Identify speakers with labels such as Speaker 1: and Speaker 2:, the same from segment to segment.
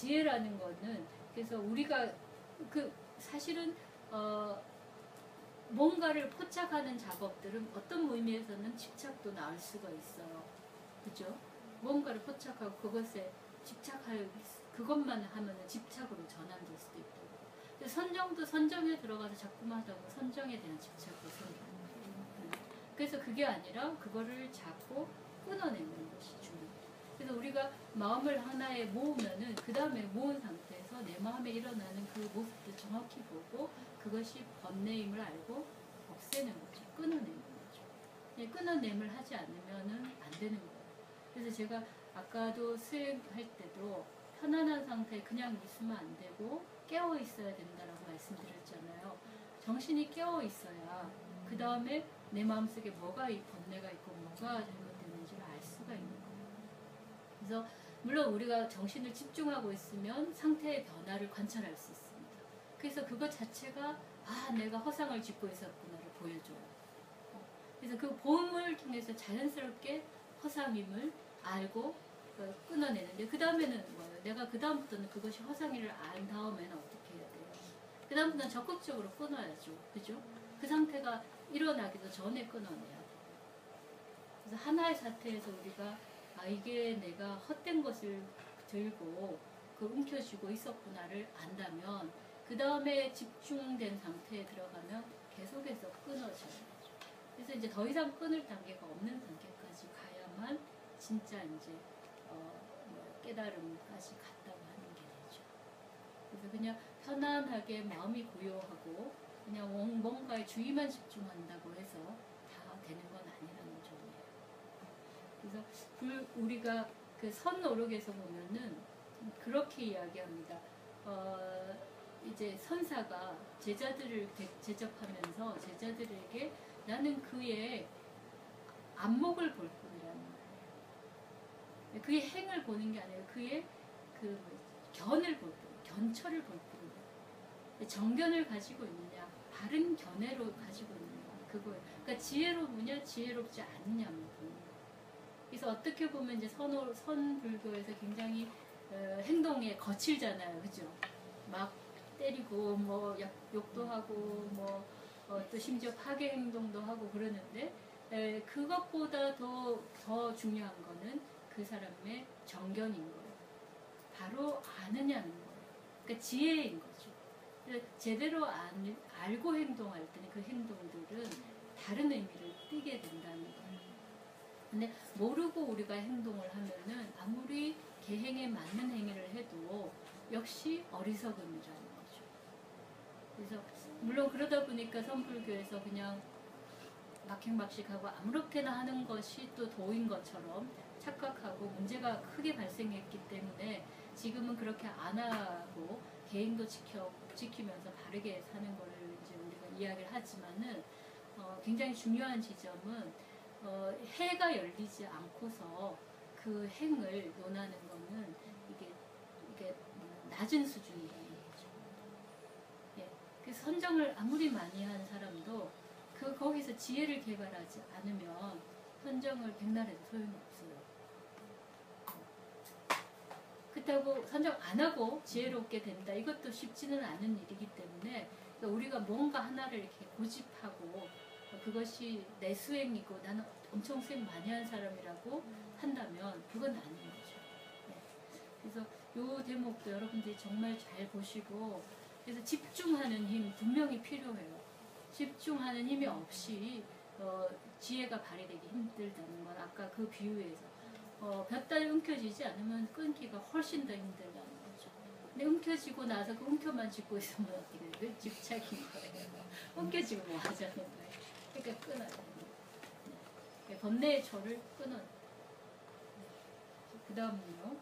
Speaker 1: 지혜라는 거는 그래서 우리가 그 사실은 뭔가를 포착하는 작업들은 어떤 의미에서는 집착도 나올 수가 있어요. 그죠? 뭔가를 포착하고 그것에 집착할 그것만 하면 집착으로 전환될 수도 있고. 선정도 선정에 들어가서 자꾸만 하다 보면 선정에 대한 집착이 생겨요. 그래서 그게 아니라 그거를 잡고 끊어내는 것이 중요해요. 그래서 우리가 마음을 하나에 모으면은 그 다음에 모은 상태에서 내 마음에 일어나는 그 모습도 정확히 보고 그것이 번뇌임을 알고 없애는 거죠. 끊어내는 거죠. 끊어냄을 하지 않으면은 안 되는 거예요. 그래서 제가 아까도 수행할 때도 편안한 상태에 그냥 있으면 안 되고 깨어 있어야 된다라고 말씀드렸잖아요. 정신이 깨어 있어야 그 다음에 내 마음속에 뭐가 이 번뇌가 있고 뭐가 잘못됐는지를 알 수가 있는 거예요. 그래서 물론 우리가 정신을 집중하고 있으면 상태의 변화를 관찰할 수 있습니다. 그래서 그것 자체가 내가 허상을 짓고 있었구나를 보여줘요. 그래서 그 보험을 통해서 자연스럽게 허상임을 알고 끊어내는데 그 다음에는 뭐예요? 내가 그 다음부터는 그것이 허상임을 안 다음에는 어떻게 해야 돼요? 그 다음부터는 적극적으로 끊어야죠. 그죠? 그 상태가 일어나기도 전에 끊어내야 돼요. 그래서 하나의 사태에서 우리가 이게 내가 헛된 것을 들고 움켜쥐고 있었구나를 안다면 그 다음에 집중된 상태에 들어가면 계속해서 끊어져요. 그래서 이제 더 이상 끊을 단계가 없는 단계까지 가야만 진짜 이제 깨달음까지 갔다고 하는 게 되죠. 그래서 그냥 편안하게 마음이 고요하고 그냥 뭔가에 주의만 집중한다고 해서 다 되는 건 아니라는 점이에요. 그래서 우리가 그 선오록에서 보면은 그렇게 이야기합니다. 이제 선사가 제자들을 대접하면서 제자들에게 나는 그의 안목을 볼 뿐이라는 거예요. 그의 행을 보는 게 아니라 그의 그 견을 볼 뿐, 견처를 볼 뿐이에요. 정견을 가지고 있느냐, 바른 견해로 가지고 있느냐, 그거예요. 그러니까 지혜롭느냐, 지혜롭지 않느냐만 보는 거예요. 그래서 어떻게 보면 이제 선불교에서 굉장히 행동에 거칠잖아요, 그죠? 막 때리고 뭐 욕도 하고 또 심지어 파괴 행동도 하고 그러는데 그것보다 더 중요한 거는 그 사람의 정견인 거예요. 바로 아느냐는 거예요. 그러니까 지혜인 거죠. 제대로 알고 행동할 때는 그 행동들은 다른 의미를 띠게 된다는 거예요. 근데 모르고 우리가 행동을 하면은 아무리 계행에 맞는 행위를 해도 역시 어리석음이라는 거죠. 그래서 물론 그러다 보니까 선불교에서 그냥 막행막식하고 아무렇게나 하는 것이 또 도인 것처럼 착각하고 문제가 크게 발생했기 때문에 지금은 그렇게 안 하고 개인도 지키면서 바르게 사는 거를 이제 우리가 이야기를 하지만은 굉장히 중요한 지점은 해가 열리지 않고서 그 행을 논하는 거는 이게 낮은 수준이라는 거죠. 예. 그래서 선정을 아무리 많이 한 사람도 거기서 지혜를 개발하지 않으면 선정을 백날해도 소용없어요. 그렇다고 선정 안 하고 지혜롭게 된다. 이것도 쉽지는 않은 일이기 때문에 우리가 뭔가 하나를 이렇게 고집하고 그것이 내 수행이고 나는 엄청 수행 많이 한 사람이라고 한다면 그건 아닌 거죠. 네. 그래서 이 대목도 여러분들이 정말 잘 보시고 그래서 집중하는 힘 분명히 필요해요. 집중하는 힘이 없이 지혜가 발휘되기 힘들다는 건 아까 그 비유에서 볕달이 움켜쥐지 않으면 끊기가 훨씬 더 힘들다는 거죠. 근데 움켜쥐고 나서 그 움켜만 쥐고 있으면 어떻게 돼요? 그 집착인 거예요. 움켜쥐고 뭐 하자는 거예요. 그러니까 끊어야 돼요. 네. 번뇌의 초를 끊어요. 그 다음은요.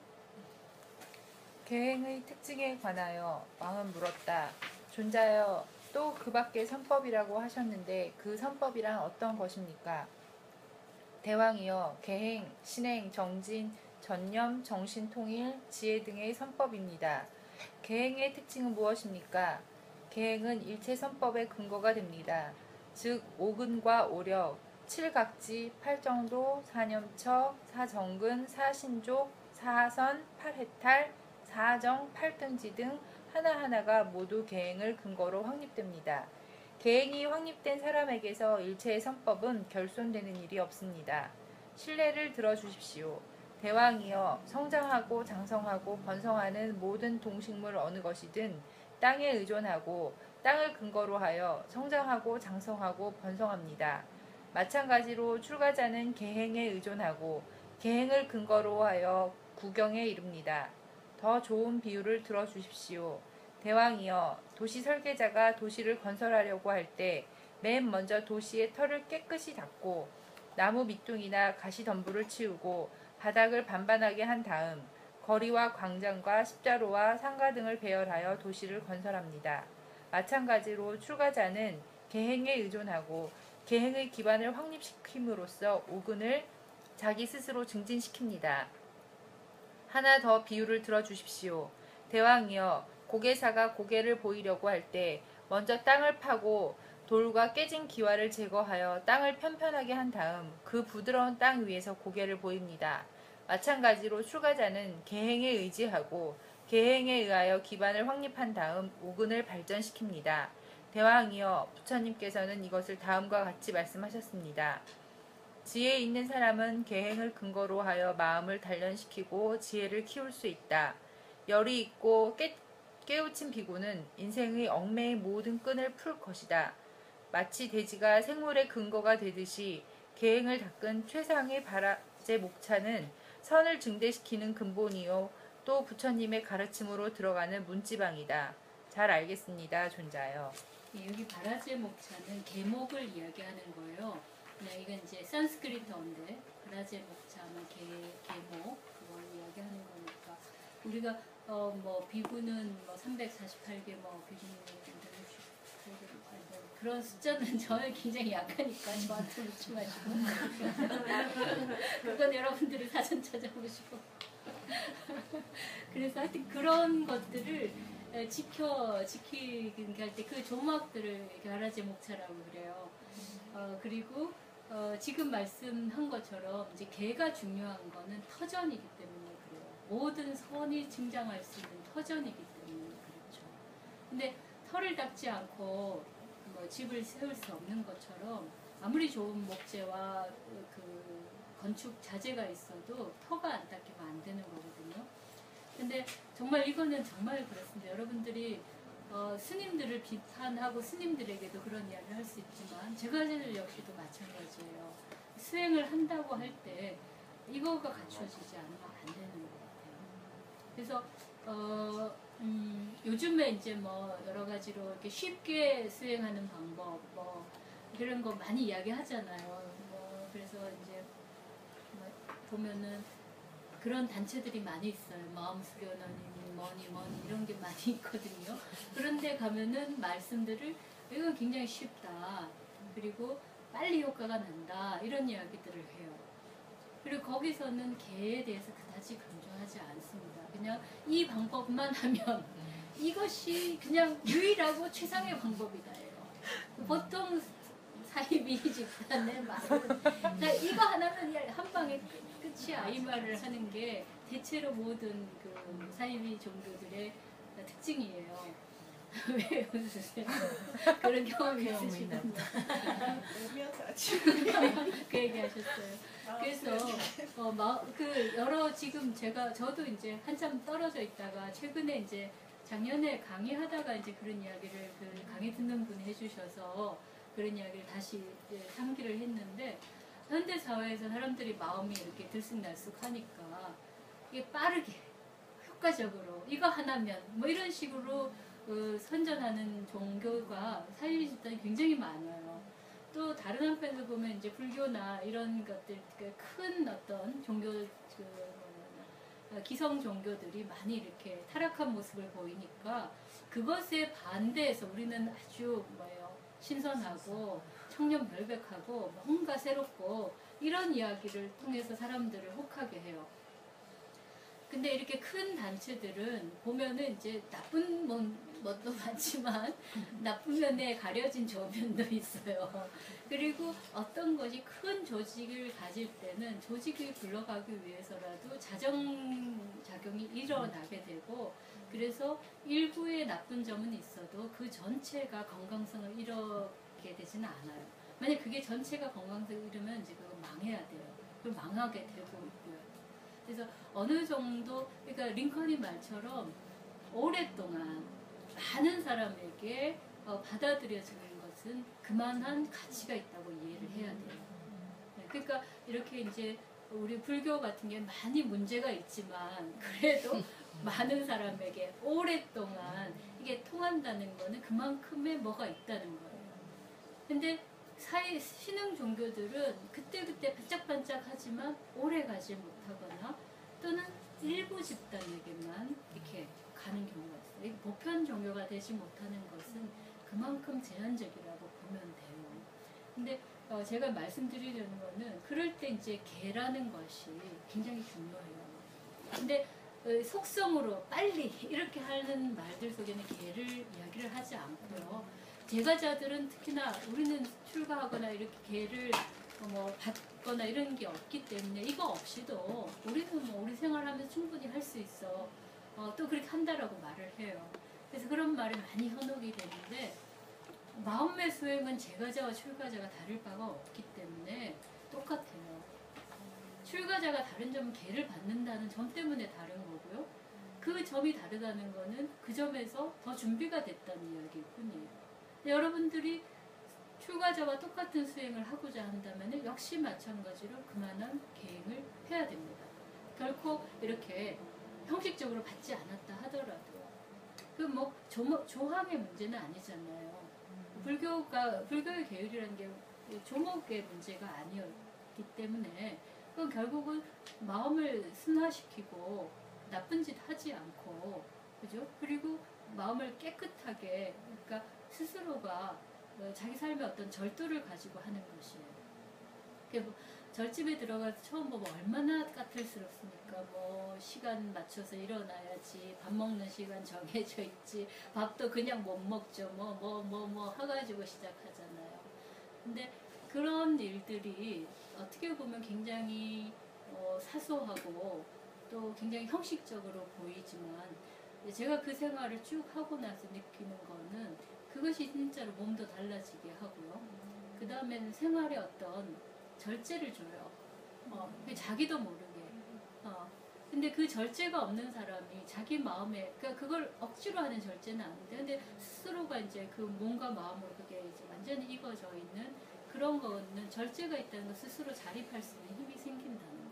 Speaker 2: 계행의 특징에 관하여 왕은 물었다. 존자여, 또 그 밖의 선법이라고 하셨는데 그 선법이란 어떤 것입니까? 대왕이여, 계행, 신행, 정진, 전념, 정신통일, 지혜 등의 선법입니다. 계행의 특징은 무엇입니까? 계행은 일체 선법의 근거가 됩니다. 즉 오근과 오력, 칠각지, 팔정도, 사념처, 사정근, 사신족, 사선, 팔해탈, 사정, 팔등지 등 하나하나가 모두 계행을 근거로 확립됩니다. 계행이 확립된 사람에게서 일체의 선법은 결손되는 일이 없습니다. 신뢰를 들어주십시오. 대왕이여, 성장하고 장성하고 번성하는 모든 동식물 어느 것이든 땅에 의존하고 땅을 근거로 하여 성장하고 장성하고 번성합니다. 마찬가지로 출가자는 계행에 의존하고 계행을 근거로 하여 구경에 이릅니다. 더 좋은 비유를 들어주십시오. 대왕이여, 도시 설계자가 도시를 건설하려고 할 때 맨 먼저 도시의 털을 깨끗이 닦고 나무 밑둥이나 가시덤불을 치우고 바닥을 반반하게 한 다음 거리와 광장과 십자로와 상가 등을 배열하여 도시를 건설합니다. 마찬가지로 출가자는 계행에 의존하고 계행의 기반을 확립시킴으로써 오근을 자기 스스로 증진시킵니다. 하나 더 비유를 들어주십시오. 대왕이여, 고개사가 고개를 보이려고 할 때 먼저 땅을 파고 돌과 깨진 기와를 제거하여 땅을 편편하게 한 다음 그 부드러운 땅 위에서 고개를 보입니다. 마찬가지로 출가자는 계행에 의지하고 계행에 의하여 기반을 확립한 다음 오근을 발전시킵니다. 대왕이여, 부처님께서는 이것을 다음과 같이 말씀하셨습니다. 지혜 있는 사람은 계행을 근거로 하여 마음을 단련시키고 지혜를 키울 수 있다. 열이 있고 깨우친 비구는 인생의 얽매의 모든 끈을 풀 것이다. 마치 돼지가 생물의 근거가 되듯이 계행을 닦은 최상의 바라제 목차는 선을 증대시키는 근본이요 또 부처님의 가르침으로 들어가는 문지방이다. 잘 알겠습니다. 존자요.
Speaker 1: 예, 여기 바라제 목차는 계목을 이야기하는 거예요. 그냥 이건 이제 산스크리트어인데 바라제 목차는 계목 그걸 이야기하는 거니까 우리가 뭐 비구는 뭐 348개 뭐 비구는 168개 그런 숫자는 저는 굉장히 약하니까 저한테 묻지 마시고 그건 여러분들이 사전 찾아보시고 그래서 하여튼 그런 것들을 지키기 할 때 그 조막들을 바라제 목차라고 그래요. 그리고 지금 말씀한 것처럼 이제 개가 중요한 거는 터전이기 때문에 그래요. 모든 선이 증장할 수 있는 터전이기 때문에 그렇죠. 근데 터를 닦지 않고 뭐 집을 세울 수 없는 것처럼 아무리 좋은 목재와 그 건축 자재가 있어도 터가 안 닦이면 안 되는 거거든요. 근데 정말 이거는 정말 그렇습니다. 여러분들이 스님들을 비판하고 스님들에게도 그런 이야기를 할 수 있지만 제가들 역시도 마찬가지예요. 수행을 한다고 할 때 이거가 갖춰지지 않으면 안 되는 것 같아요. 그래서 요즘에 이제 뭐 여러 가지로 이렇게 쉽게 수행하는 방법 뭐 그런 거 많이 이야기하잖아요. 뭐 그래서 이제 뭐 보면은 그런 단체들이 많이 있어요. 마음 수련원이니 뭐니 이런 게 많이 있거든요. 그런데 가면은 말씀들을 이건 굉장히 쉽다. 그리고 빨리 효과가 난다. 이런 이야기들을 해요. 그리고 거기서는 개에 대해서 그다지 강조하지 않습니다. 그냥 이 방법만 하면 이것이 그냥 유일하고 최상의 방법이다예요. 보통 사이비 집단의 말은 이거 하나는 한 방에 끝이야 이 말을 하는 게 대체로 모든 그 사이비 종교들의 특징이에요. 왜 웃으세요? 그런 경험이 있으시군요. 그 얘기하셨어요. 그래서 그 여러 지금 저도 이제 한참 떨어져 있다가 최근에 이제 작년에 강의하다가 이제 그런 이야기를 그 강의 듣는 분이 해주셔서 그런 이야기를 다시 이제 상기를 했는데 현대 사회에서 사람들이 마음이 이렇게 들쑥날쑥하니까 이게 빠르게 효과적으로 이거 하나면 뭐 이런 식으로 선전하는 종교가 사유리 집단이 굉장히 많아요. 또 다른 한편에서 보면 이제 불교나 이런 것들 큰 어떤 종교 기성 종교들이 많이 이렇게 타락한 모습을 보이니까 그것에 반대해서 우리는 아주 신선하고 청렴결백하고 뭔가 새롭고 이런 이야기를 통해서 사람들을 혹하게 해요. 근데 이렇게 큰 단체들은 보면은 이제 나쁜 것도 많지만 나쁜 면에 가려진 좋은 면도 있어요. 그리고 어떤 것이 큰 조직을 가질 때는 조직이 굴러가기 위해서라도 자정작용이 일어나게 되고, 그래서 일부의 나쁜 점은 있어도 그 전체가 건강성을 잃게 되지는 않아요. 만약 그게 전체가 건강성을 잃으면 이제 그거 망해야 돼요. 그럼 망하게 되고 있고요. 그래서 어느 정도, 그러니까 링컨이 말처럼 오랫동안 많은 사람에게 받아들여지는 것은 그만한 가치가 있다고 이해를 해야 돼요. 네, 그러니까 이렇게 이제 우리 불교 같은 게 많이 문제가 있지만 그래도 많은 사람에게 오랫동안 이게 통한다는 거는 그만큼의 뭐가 있다는 거예요. 근데 신흥 종교들은 그때그때 반짝반짝 하지만 오래 가지 못하거나 또는 일부 집단에게만 이렇게 가는 경우가 있어요. 보편 종교가 되지 못하는 것은 그만큼 제한적이라고 보면 돼요. 근데 제가 말씀드리려는 거는 그럴 때 이제 개라는 것이 굉장히 중요해요. 근데 속성으로 빨리 이렇게 하는 말들 속에는 개를 이야기를 하지 않고요. 제가자들은 특히나 우리는 출가하거나 이렇게 개를 받거나 이런 게 없기 때문에 이거 없이도 우리는 우리 생활하면서 충분히 할 수 있어. 또 그렇게 한다라고 말을 해요. 그래서 그런 말을 많이 현혹이 되는데, 마음의 수행은 제가자와 출가자가 다를 바가 없기 때문에 똑같아요. 출가자가 다른 점은 개를 받는다는 점 때문에 다른 거고요. 그 점이 다르다는 거는 그 점에서 더 준비가 됐다는 이야기일 뿐이에요. 여러분들이 출가자와 똑같은 수행을 하고자 한다면 역시 마찬가지로 그만한 계획을 해야 됩니다. 결코 이렇게 형식적으로 받지 않았다 하더라도 조항의 문제는 아니잖아요. 불교의 계율이라는 게 조목의 문제가 아니었기 때문에 그건 결국은 마음을 순화시키고 나쁜 짓 하지 않고, 그죠? 그리고 마음을 깨끗하게, 그러니까 스스로가 자기 삶의 어떤 절도를 가지고 하는 것이에요. 절집에 들어가서 처음 보면 얼마나 까탈스럽습니까? 시간 맞춰서 일어나야지, 밥 먹는 시간 정해져 있지, 밥도 그냥 못 먹죠. 해가지고 시작하잖아요. 근데 그런 일들이 어떻게 보면 굉장히 사소하고 또 굉장히 형식적으로 보이지만, 제가 그 생활을 쭉 하고 나서 느끼는 거는 그것이 진짜로 몸도 달라지게 하고요. 그 다음에는 생활에 어떤 절제를 줘요. 자기도 모르게. 근데 그 절제가 없는 사람이 자기 마음에, 그러니까 그걸 억지로 하는 절제는 아닌데, 근데 스스로가 이제 그 몸과 마음으로 그게 이제 완전히 익어져 있는 그런 거는 절제가 있다는 거, 스스로 자립할 수 있는 힘이 생긴다는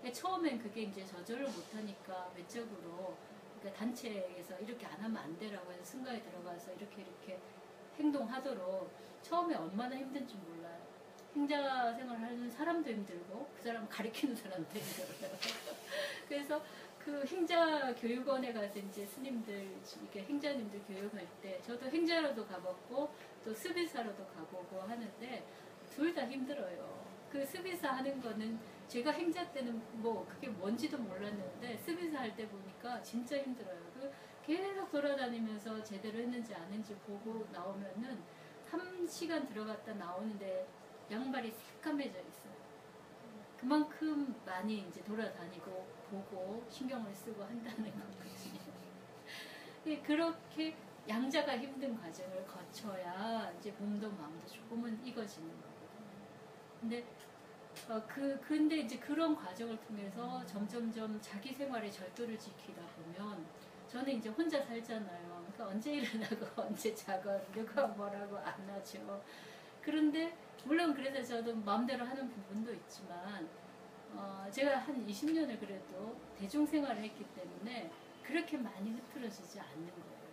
Speaker 1: 거예요. 처음엔 그게 이제 저절을 못하니까 외적으로, 그러니까 단체에서 이렇게 안 하면 안 되라고 해서 승가에 들어가서 이렇게 행동하도록 처음에 얼마나 힘든지 몰라요. 행자 생활하는 사람도 힘들고 그 사람 가리키는 사람도 힘들어요. 그래서 그 행자 교육원에 가서 이제 스님들, 이렇게 행자님들 교육할 때 저도 행자로도 가봤고 또 스비사로도 가보고 하는데 둘 다 힘들어요. 그 스비사 하는 거는 제가 행자 때는 그게 뭔지도 몰랐는데 스비사 할 때 보니까 진짜 힘들어요. 계속 돌아다니면서 제대로 했는지 안 했는지 보고 나오면은 3시간 들어갔다 나오는데 양발이 새까매져 있어요. 그만큼 많이 이제 돌아다니고 보고 신경을 쓰고 한다는 거거든요. 그렇게 양자가 힘든 과정을 거쳐야 이제 몸도 마음도 조금은 익어지는 거거든요. 근데 이제 그런 과정을 통해서 점점점 자기 생활의 절도를 지키다 보면, 저는 이제 혼자 살잖아요. 그러니까 언제 일어나고 언제 자고 누가 뭐라고 안 하죠. 그런데 물론 그래서 저도 마음대로 하는 부분도 있지만 제가 한 20년을 그래도 대중생활을 했기 때문에 그렇게 많이 흐트러지지 않는 거예요.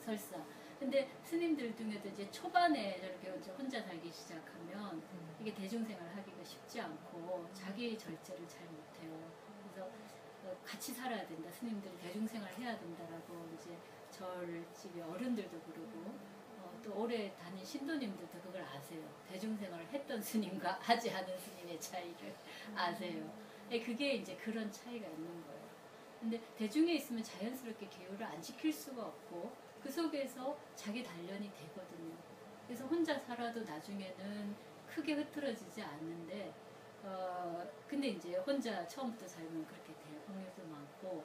Speaker 1: 설사. 근데 스님들 중에도 이제 초반에 저렇게 이제 혼자 살기 시작하면 이게 대중생활 하기가 쉽지 않고 자기 절제를 잘 못해요. 그래서 같이 살아야 된다. 스님들이 대중생활 해야 된다라고 이제 절집의 어른들도 그러고 또 오래 다닌 신도님들도 그걸 아세요. 대중생활을 했던 스님과 하지 않은 스님의 차이를 아세요. 그게 이제 그런 차이가 있는 거예요. 근데 대중에 있으면 자연스럽게 계율을 안 지킬 수가 없고 그 속에서 자기 단련이 되거든요. 그래서 혼자 살아도 나중에는 크게 흐트러지지 않는데 근데 이제 혼자 처음부터 살면 그렇게 될 확률도 많고